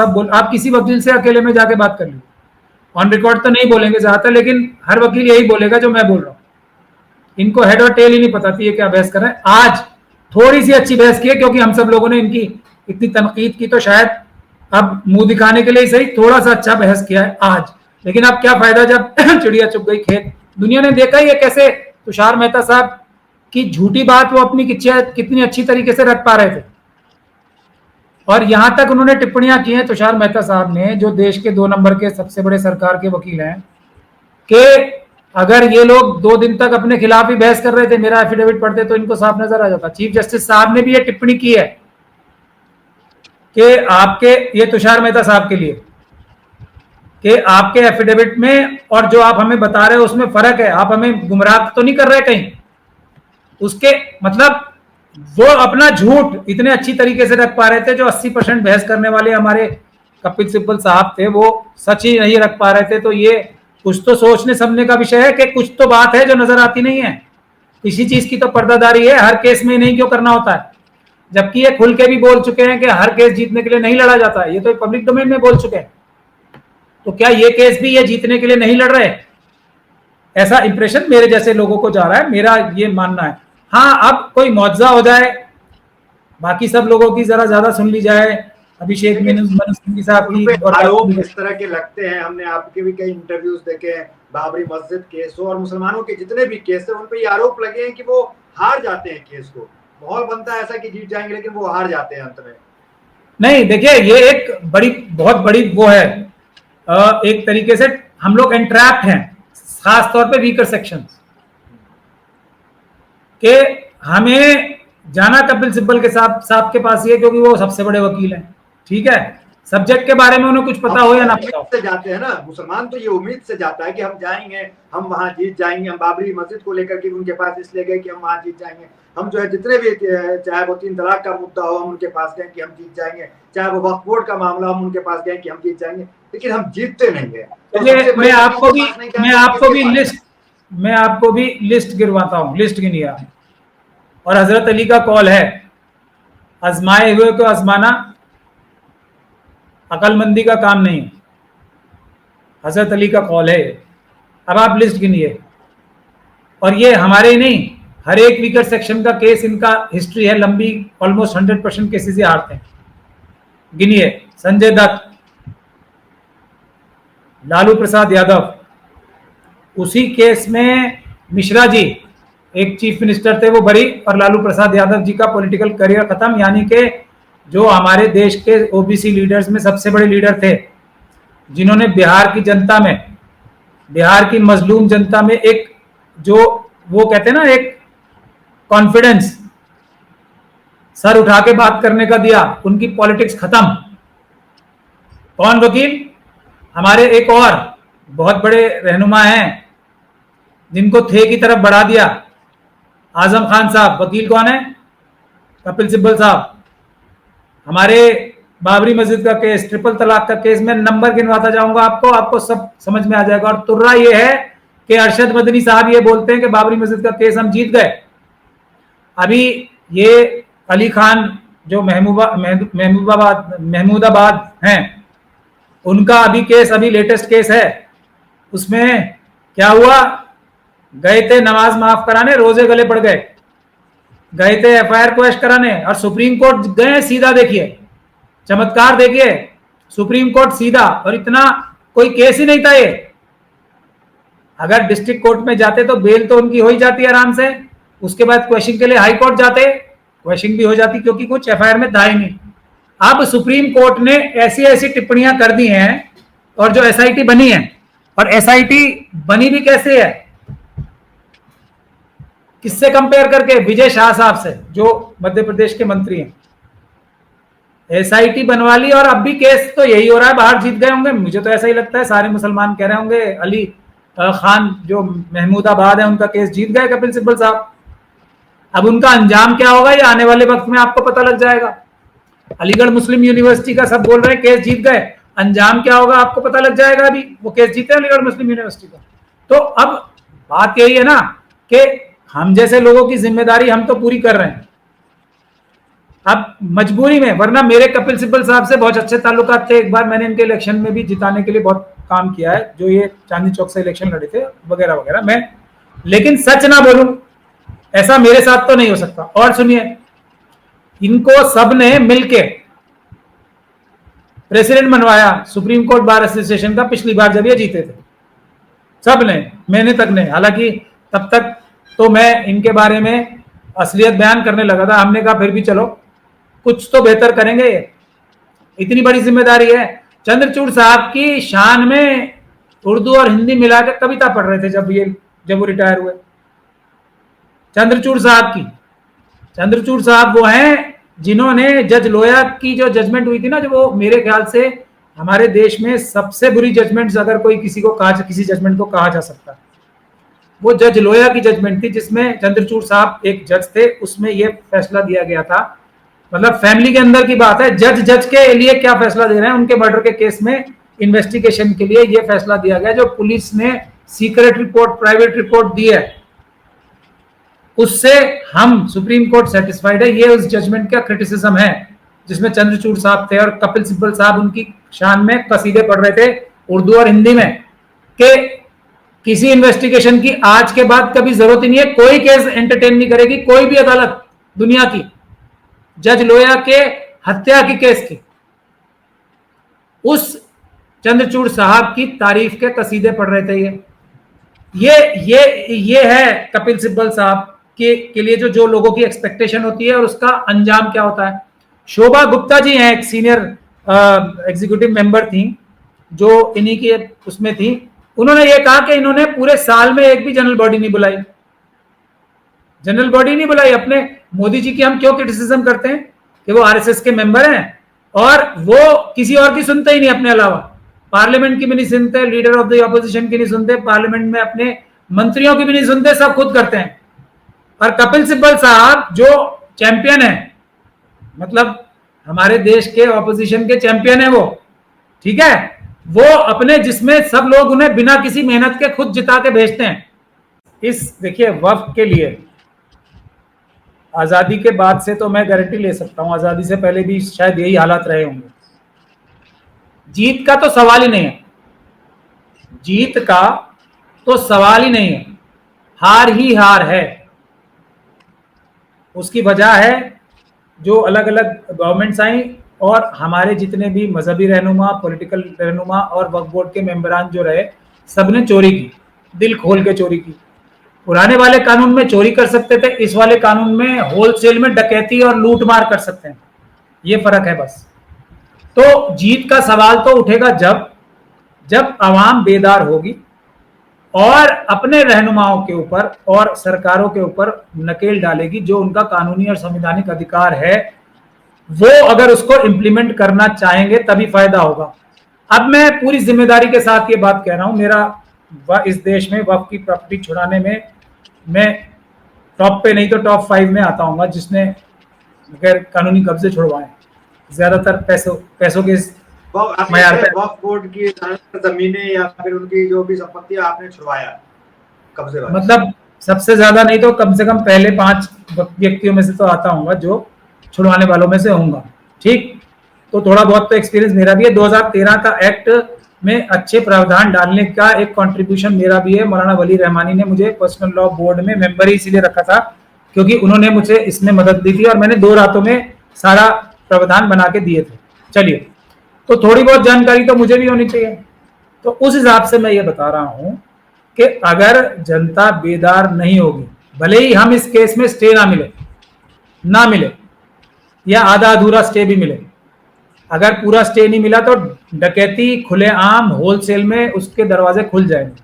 सब बोल, आप किसी वकील से अकेले में जाके बात कर लीजिए, ऑन रिकॉर्ड तो नहीं बोलेंगे ज्यादातर, लेकिन हर वकील यही बोलेगा जो मैं बोल रहा हूँ। इनको हेड और टेल ही नहीं पता थी ये क्या बहस कर रहे हैं। आज थोड़ी सी अच्छी बहस की है, क्योंकि हम सब लोगों ने इनकी इतनी तनकीद की, तो शायद अब मुंह दिखाने के लिए सही थोड़ा सा अच्छा बहस किया है आज। लेकिन अब क्या फायदा जब चिड़िया चुग गई खेत। दुनिया ने देखा ही है कैसे तुषार मेहता साहब की झूठी बात वो अपनी कितनी अच्छी तरीके से रख पा रहे थे। और यहां तक उन्होंने टिप्पणियां की हैं तुषार मेहता साहब ने, जो देश के 2 नंबर के सबसे बड़े सरकार के वकील हैं, कि अगर ये लोग 2 दिन तक अपने खिलाफ ही बहस कर रहे थे, मेरा एफिडेविट पढ़ते तो इनको साफ नजर आ जाता। चीफ जस्टिस साहब ने भी ये टिप्पणी की है कि आपके, ये तुषार मेहता साहब के लिए, कि आपके एफिडेविट में और जो आप हमें बता रहे हो उसमें फर्क है, आप हमें गुमराह तो नहीं कर रहे कहीं। उसके मतलब वो अपना झूठ इतने अच्छी तरीके से रख पा रहे थे, जो 80% बहस करने वाले हमारे कपिल सिब्बल साहब थे वो सच ही नहीं रख पा रहे थे। तो ये कुछ तो सोचने समझने का विषय है कि कुछ तो बात है जो नजर आती नहीं है। किसी चीज की तो पर्दादारी है, हर केस में नहीं क्यों करना होता है। जबकि ये खुल के भी बोल चुके हैं कि हर केस जीतने के लिए नहीं लड़ा जाता है, ये तो पब्लिक डोमेन में बोल चुके हैं। तो क्या ये केस भी ये जीतने के लिए नहीं लड़ रहे? ऐसा इंप्रेशन मेरे जैसे लोगों को जा रहा है, मेरा ये मानना है। हाँ, अब कोई मुआवजा हो जाए, बाकी सब लोगों की जरा ज्यादा सुन ली जाए, अभिषेक मनु साहब की आरोप इस तरह के लगते हैं। हमने आपके भी कई इंटरव्यूज देखे हैं, बाबरी मस्जिद केस हो और मुसलमानों के जितने भी केस है उन पे ये आरोप लगे हैं कि वो हार जाते हैं केस को। माहौल बनता है ऐसा कि जीत जाएंगे, लेकिन वो हार जाते हैं अंत में। नहीं, देखिए ये एक बहुत बड़ी वो है, एक तरीके से हम लोग एंट्रैप्ड हैं, खास तौर पे वीकर सेक्शंस के। हमें जाना कपिल सिब्बल के साहब के पास ही है क्योंकि वो सबसे बड़े वकील हैं, ठीक है। सब्जेक्ट के बारे में उन्हें कुछ पता हो या ना पता हो, से जाते हैं ना मुसलमान, तो ये उम्मीद से जाता है कि हम जाएंगे, हम वहां जीत जाएंगे। हम बाबरी मस्जिद को लेकर के उनके पास इसलिए गए कि हम वहां जीत जाएंगे। हम जो है जितने भी, चाहे वो 3 तलाक का मुद्दा हो, हम उनके पास गए कि हम जीत जाएंगे। चाहे वो वक्फ बोर्ड का मामला, हम उनके पास गए कि हम जीत जाएंगे, लेकिन हम जीतते नहीं है। तो मैं आपको भी लिस्ट गिरवाता हूँ, लिस्ट गिनिए आप। और हजरत अली का कॉल है, आजमाए हुए को आजमाना अकलमंदी का काम नहीं है, हजरत अली का कॉल है। अब आप लिस्ट गिनिए, और ये हमारे ही नहीं, हर एक वीकर सेक्शन का केस इनका हिस्ट्री है लंबी, ऑलमोस्ट 100% केसेस ही हारते हैं। गिनिए, संजय दत्त, लालू प्रसाद यादव, उसी केस में मिश्रा जी एक चीफ मिनिस्टर थे, वो बरी, और लालू प्रसाद यादव जी का पॉलिटिकल करियर खत्म। यानी कि जो हमारे देश के ओबीसी लीडर्स में सबसे बड़े लीडर थे, जिन्होंने बिहार की जनता में, बिहार की मजलूम जनता में एक, जो वो कहते हैं ना, एक कॉन्फिडेंस, सर उठा के बात करने का दिया, उनकी पॉलिटिक्स खत्म। कौन वकील? हमारे एक और बहुत बड़े रहनुमा हैं जिनको थे की तरफ बढ़ा दिया, आजम खान साहब। वकील कौन है? कपिल सिब्बल साहब। हमारे बाबरी मस्जिद का केस, ट्रिपल तलाक का केस, मैं नंबर गिनवाता जाऊंगा आपको सब समझ में आ जाएगा। और तुर्रा ये है कि अरशद मदनी साहब ये बोलते हैं कि बाबरी मस्जिद का केस हम जीत गए। अभी ये अली खान जो महमूदाबाद हैं, उनका अभी केस, अभी लेटेस्ट केस है, उसमें क्या हुआ? गए थे नमाज माफ कराने, रोजे गले पड़ गए, गए थे एफआईआर क्वेश कराने, और सुप्रीम कोर्ट गए सीधा। देखिए चमत्कार, देखिए सुप्रीम कोर्ट सीधा, और इतना कोई केस ही नहीं था ये। अगर डिस्ट्रिक्ट कोर्ट में जाते तो बेल तो उनकी हो ही जाती आराम से, उसके बाद क्वेश्चन के लिए हाई कोर्ट जाते, क्वेश्चन भी हो जाती, क्योंकि कुछ एफआईआर में था ही नहीं। अब सुप्रीम कोर्ट ने ऐसी ऐसी टिप्पणियां कर दी हैं, और जो एसआईटी बनी है, और एसआईटी बनी भी कैसे है, किससे कंपेयर करके? विजय शाह साहब से, जो मध्य प्रदेश के मंत्री हैं। एसआईटी बनवा ली, और अब भी केस तो यही हो रहा है, बाहर जीत गए होंगे। मुझे तो ऐसा ही लगता है, सारे मुसलमान कह रहे होंगे अली खान जो महमूदाबाद है उनका केस जीत गए कपिल सिब्बल साहब। अब उनका अंजाम क्या होगा ये आने वाले वक्त में आपको पता लग जाएगा। अलीगढ़ मुस्लिम यूनिवर्सिटी का सब बोल रहे हैं केस जीत गए, अंजाम क्या होगा आपको पता लग जाएगा। अभी वो केस जीते अलीगढ़ मुस्लिम यूनिवर्सिटी का। तो अब बात यही है ना कि हम जैसे लोगों की जिम्मेदारी हम तो पूरी कर रहे हैं, अब मजबूरी में, वरना मेरे कपिल सिब्बल साहब से बहुत अच्छे ताल्लुकात थे। एक बार मैंने इनके इलेक्शन में भी जिताने के लिए बहुत काम किया है, जो ये चांदनी चौक से इलेक्शन लड़े थे वगैरह वगैरह। मैं लेकिन सच ना बोलूं, ऐसा मेरे साथ तो नहीं हो सकता। और सुनिए, इनको सबने मिलके प्रेसिडेंट बनवाया सुप्रीम कोर्ट बार एसोसिएशन का, पिछली बार जब ये जीते थे। सब ने, मैंने तक ने। हालांकि तब तक तो मैं इनके बारे में असलियत बयान करने लगा था। हमने कहा फिर भी चलो कुछ तो बेहतर करेंगे, इतनी बड़ी जिम्मेदारी है। चंद्रचूड़ साहब की शान में उर्दू और हिंदी मिलाकर कविता पढ़ रहे थे जब वो रिटायर हुए। चंद्रचूड़ साहब वो हैं जिन्होंने जज लोया की जो जजमेंट हुई थी ना, जो वो मेरे ख्याल से हमारे देश में सबसे बुरी जजमेंट्स अगर कोई किसी जजमेंट को कहा जा सकता है, वो जज लोया की जजमेंट थी, जिसमें चंद्रचूड़ साहब एक जज थे। उसमें ये फैसला दिया गया था, मतलब फैमिली के अंदर की बात है, जज के लिए क्या फैसला दे रहे हैं, उनके मर्डर के केस में इन्वेस्टिगेशन के लिए ये फैसला दिया गया। जो पुलिस ने सीक्रेट रिपोर्ट, प्राइवेट रिपोर्ट दी है, उससे हम सुप्रीम कोर्ट सेटिस्फाइड है। ये उस जजमेंट का क्रिटिसिज्म है जिसमें चंद्रचूड़ साहब थे और कपिल सिब्बल साहब उनकी शान में कसीदे पढ़ रहे थे उर्दू और हिंदी में, कि किसी इन्वेस्टिगेशन की आज के बाद कभी जरूरत ही नहीं है, कोई केस एंटरटेन नहीं करेगी कोई भी अदालत दुनिया की, जज लोया के हत्या की केस की। उस चंद्रचूड़ साहब की तारीफ के कसीदे पढ़ रहे थे ये है कपिल सिब्बल साहब के लिए जो लोगों की एक्सपेक्टेशन होती है और उसका अंजाम क्या होता है। शोभा गुप्ता जी हैं, एक सीनियर एग्जीक्यूटिव मेंबर थी जो इन्हीं की उसमें थी। उन्होंने ये कहा कि इन्होंने पूरे साल में एक भी जनरल बॉडी नहीं बुलाई। अपने मोदी जी की हम क्यों क्रिटिसिज्म करते हैं कि वो आरएसएस के मेंबर हैं और वो किसी और की सुनते ही नहीं, अपने अलावा पार्लियामेंट की भी नहीं सुनते, लीडर ऑफ द ऑपोजिशन की नहीं सुनते, पार्लियामेंट में अपने मंत्रियों की भी नहीं सुनते, सब खुद करते हैं। और कपिल सिब्बल साहब जो चैंपियन है, मतलब हमारे देश के ऑपोजिशन के चैंपियन है वो, ठीक है, वो अपने जिसमें सब लोग उन्हें बिना किसी मेहनत के खुद जिता के भेजते हैं। इस देखिए वक्फ के लिए आजादी के बाद से तो मैं गारंटी ले सकता हूं, आजादी से पहले भी शायद यही हालात रहे होंगे। जीत का तो सवाल ही नहीं है, जीत का तो सवाल ही नहीं है, हार ही हार है। उसकी वजह है जो अलग अलग गवर्नमेंट्स आई और हमारे जितने भी मजहबी रहनुमा, पॉलिटिकल रहनुमा और वक्फ बोर्ड के मेंबरान जो रहे, सबने चोरी की, दिल खोल के चोरी की। पुराने वाले कानून में चोरी कर सकते थे, इस वाले कानून में होलसेल में डकैती और लूट मार कर सकते हैं, ये फर्क है बस। तो जीत का सवाल तो उठेगा जब आवाम बेदार होगी और अपने रहनुमाओं के ऊपर और सरकारों के ऊपर नकेल डालेगी, जो उनका कानूनी और संवैधानिक अधिकार है वो अगर उसको इंप्लीमेंट करना चाहेंगे तभी फायदा होगा। अब मैं पूरी जिम्मेदारी के साथ ये बात कह रहा हूं, मेरा इस देश में वक्फ की प्रॉपर्टी छुड़ाने में मैं टॉप पे नहीं तो टॉप 5 में आता हूँ, जिसने गैर कानूनी कब्जे छुड़वाए ज्यादातर पैसों के मयार पे। वक्फ बोर्ड की जमीनें या फिर उनकी जो भी संपत्ति आपने छुड़वाया कब्जे वाले, मतलब सबसे ज्यादा नहीं तो कम से कम पहले 5 व्यक्तियों में से तो आता हूँ जो छुड़वाने वालों में से होऊंगा, ठीक। तो थोड़ा बहुत तो एक्सपीरियंस मेरा भी है। 2013 का एक्ट में अच्छे प्रावधान डालने का एक कंट्रीब्यूशन मेरा भी है। मौलाना वली रहमानी ने मुझे पर्सनल लॉ बोर्ड में मेंबर ही इसीलिए रखा था क्योंकि उन्होंने मुझे इसमें मदद दी थी और मैंने 2 रातों में सारा प्रावधान बना के दिए थे। चलिए, तो थोड़ी बहुत जानकारी तो मुझे भी होनी चाहिए। तो उस हिसाब से मैं ये बता रहा हूं कि अगर जनता बेदार नहीं होगी, भले ही हम इस केस में स्टे ना मिले या आधा अधूरा स्टे भी मिले, अगर पूरा स्टे नहीं मिला तो डकैती खुलेआम होलसेल में उसके दरवाजे खुल जाएंगे।